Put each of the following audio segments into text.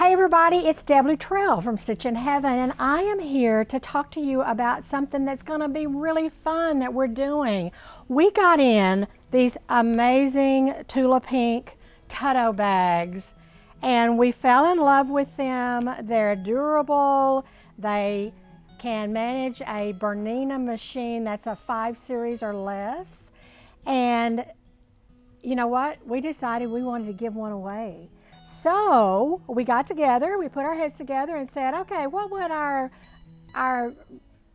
Hey everybody, it's Tula from Stitchin and I am here to talk to you about something that's going to be really fun that we're doing. We got in these amazing Tula pink Tutto bags and we fell in love with them. They're durable. They can manage a Bernina machine that's a 5 series or less. And you know what? We decided we wanted to give one away. So we got together, we put our heads together and said, okay, what would our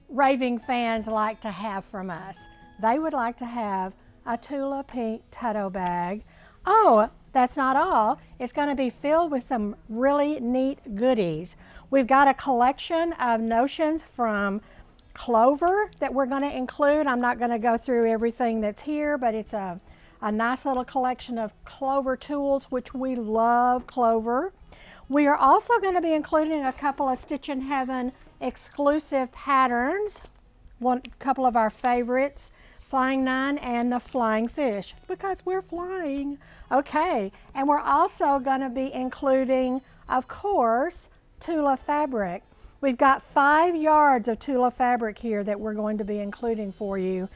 raving fans like to have from us? They would like to have a Tula pink Tutto bag. Oh, that's not all. It's going to be filled with some really neat goodies. We've got a collection of notions from Clover that we're going to include. I'm not going to go through everything that's here, but it's a nice little collection of Clover tools, which we love Clover. We are also going to be including a couple of Stitchin Heaven exclusive patterns, a couple of our favorites, Flying Nun and the Flying Fish, because we're flying. Okay, and we're also going to be including, of course, Tula fabric. We've got 5 yards of Tula fabric here that we're going to be including for you.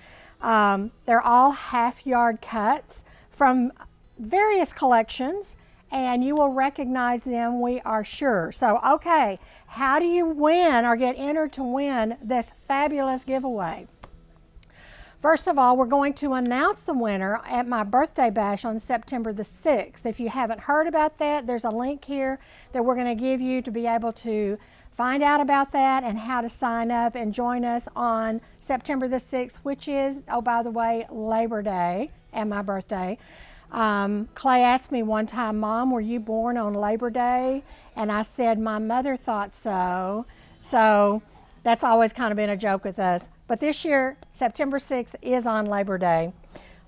They're all half-yard cuts from various collections, and you will recognize them, we are sure. So, okay, how do you win or get entered to win this fabulous giveaway? First of all, we're going to announce the winner at my birthday bash on September the 6th. If you haven't heard about that, there's a link here that we're going to give you to be able to find out about that and how to sign up and join us on September the 6th, which is, oh, by the way, Labor Day and my birthday. Clay asked me one time, Mom, were you born on Labor Day? And I said, my mother thought so. So that's always kind of been a joke with us. But this year, September 6th is on Labor Day.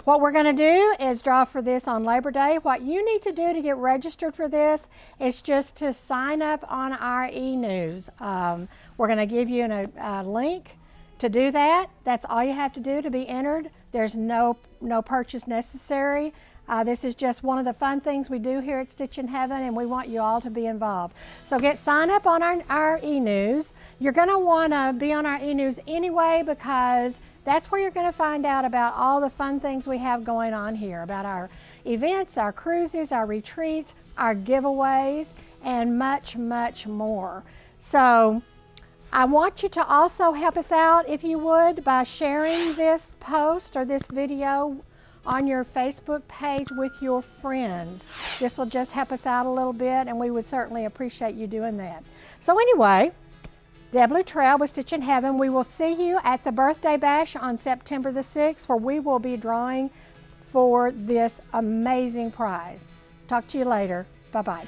What we're going to do is draw for this on Labor Day. What you need to do to get registered for this is just to sign up on our e-news. We're going to give you a link to do that. That's all you have to do to be entered. There's no purchase necessary. This is just one of the fun things we do here at Stitchin Heaven, and we want you all to be involved. So sign up on our e-news. You're going to want to be on our e-news anyway, because that's where you're going to find out about all the fun things we have going on here, about our events, our cruises, our retreats, our giveaways, and much, much more. So I want you to also help us out, if you would, by sharing this post or this video on your Facebook page with your friends. This will just help us out a little bit, and we would certainly appreciate you doing that. So anyway, Tula with Stitchin Heaven. We will see you at the birthday bash on September the 6th, where we will be drawing for this amazing prize. Talk to you later. Bye-bye.